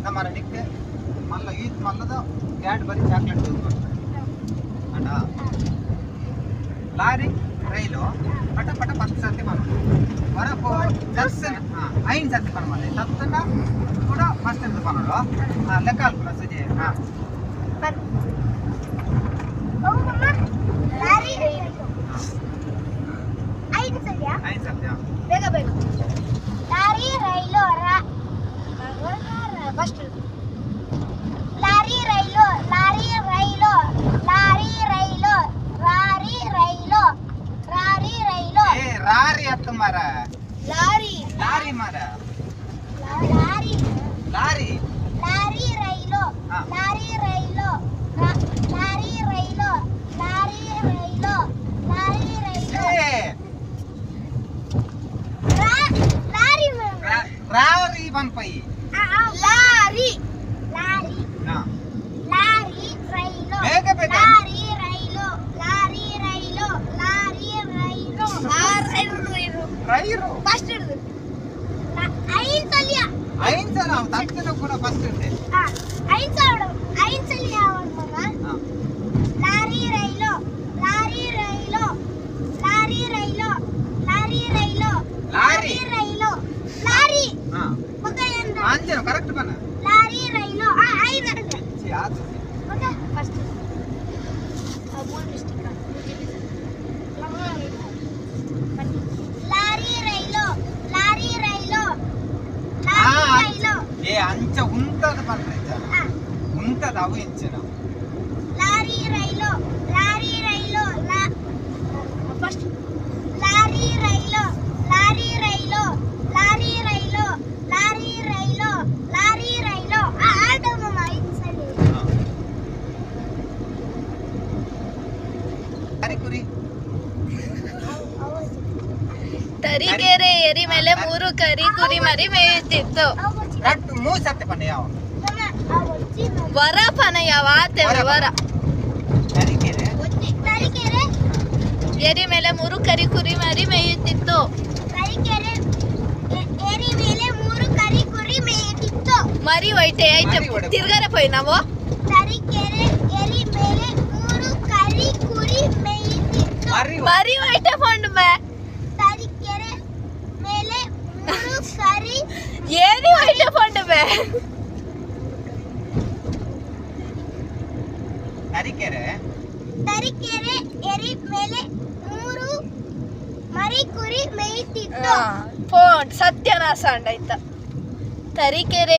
ನಮ್ಮ ನಿಕ್ಕೆ ಮಲ್ಲ ಈತ್ ಮಲ್ಲದ Cadbury chocolate ಅಣ್ಣ ಲಾರಿ ರೈಲು ಪಟ ಪಟ 10 ಸರ್ತಿ ಬಂದು ಹೊರಪೋ ದರ್ಶನ 5 ಸರ್ತಿ ಬಂದು ಮಾಡಿ ತತ್ತನ ಕೂಡ ಫಸ್ಟ್ ಅಂತ ಬಂದು ಲೆಕ್ಕ ಅಲ್ಪನ ಸಜೆ ಲಾರಿ 5 ಸರ್ತಿ ಬೇಗ ಬೇಗ ಲಾರಿ ರೈಲು ಫಸ್ಟ್ ಲಾರಿ ರೈಲು ಲಾರಿ ರೈಲು ಲಾರಿ ರೈಲು ಲಾರಿ ರೈಲು ಲಾರಿ ರೈಲು ಏ ರಾರಿ ಅತ್ತ ಮರ ಲಾರಿ ಲಾರಿ ಮರ ಲಾರಿ ಲಾರಿ ಲಾರಿ ರೈಲು ಲಾರಿ ರೈಲು ಲಾರಿ ರೈಲು ಲಾರಿ ರೈಲು ಲಾರಿ ರೈಲು ಏ ಲಾರಿ ರಾರಿ ಬಂಪೈ ಲಾರಿ ಲಾರಿ ಹಾ ಲಾರಿ ರೈಲು ಬೇಗ ಬೇಗ ಲಾರಿ ರೈಲು ಲಾರಿ ರೈಲು ಲಾರಿ ರೈಲು ಲಾರಿ ರೈಲು ರೈರು ಫಸ್ಟ್ ಹಿಡಿದು 5 ಸಲ 5 ಸಲ ತಕ್ಷಣ ಕೂಡ ಫಸ್ಟ್ ಇದೆ 5 ಸಲ ಯಾವಾಗ ಲಾರಿ ರೈಲು ಲಾರಿ ರೈಲು ಲಾರಿ ರೈಲು ಲಾರಿ ರೈಲು ಲಾರಿ ರೈಲು ಲಾರಿ ಹಾ ಓಕೆ ಎಂದ ಅಂಜನ ಕರೆಕ್ಟ್ ಬನ್ನ ಲಾರಿ ರೈಲು 5 ಹಿಡಿದು ಯಾವುದು ಓಕೆ ಫಸ್ಟ್ ಮೂರು ಡಿಸ್ಟ್ರಿಕ್ಟ್ ಲಾರಿ ರೈಲು ಲಾರಿ ರೈಲು ಲಾರಿ ರೈಲು ಏ ಅಂಚ ಉಂಟದ ಬಂದ್ರೆ ಉಂಟದ ಅವು ಇಂಚನ ಲಾರಿ ರೈಲು ಲಾರಿ ರೈಲು ಫಸ್ಟ್ ಲಾರಿ ರೈಲು ಲಾರಿ ರೈಲು ಲಾರಿ ರೈಲು ಲಾರಿ ರೈಲು ಲಾರಿ ರೈಲು ಆಡಮ್ಮ 5 ಸಲ ಕುರಿ ತರೀಕೆರೆ ಏರಿ ಮೇಲೆ 3 ಕರಿ ಕುರಿ ಮರಿ ಮೇಯುತ್ತಿತ್ತು. ಕರೆಕ್ಟ್ 3 ಸರ್ತಿ ಪನ್ನ ಯಾವ ವರ ಪನ ಯಾವಾತೆ ವರ ತರೀಕೆರೆ ತರೀಕೆರೆ ಏರಿ ಮೇಲೆ 3 ಕರಿ ಕುರಿ ಮರಿ ಮೇಯುತ್ತಿತ್ತು. ತರೀಕೆರೆ ಏರಿ ಮೇಲೆ 3 ಕರಿ ಕುರಿ ಮೇಯುತ್ತಿತ್ತು. ಮರಿ ಒಯ್ಟೆ ಐತೆ ತಿರ್ಗಾರ ಪೋಯ್ ನಾವು ತರೀಕೆರೆ ಏರಿ ಮೇಲೆ 3 ಕರಿ ಕುರಿ ಮೇಯುತ್ತಿತ್ತು. ಮರಿ ಒಯ್ಟೆ ಪೊಂಡು ಮೇ ತರೀಕೆರೆ ಮೇಲೆ 3 ಕರಿ ಏರಿ ಒಯ್ಟೆ ಪೊಂಡು ಮೇ ತರೀಕೆರೆ ತರೀಕೆರೆ ಏರಿ ಮೇಲೆ 3 ಮರಿ ಕುರಿ ಮೇಯುತ್ತಿತ್ತು. ಫೋನ್ ಸತ್ಯನಾಶ ಅಂಡಾಯ್ತ ತರೀಕೆರೆ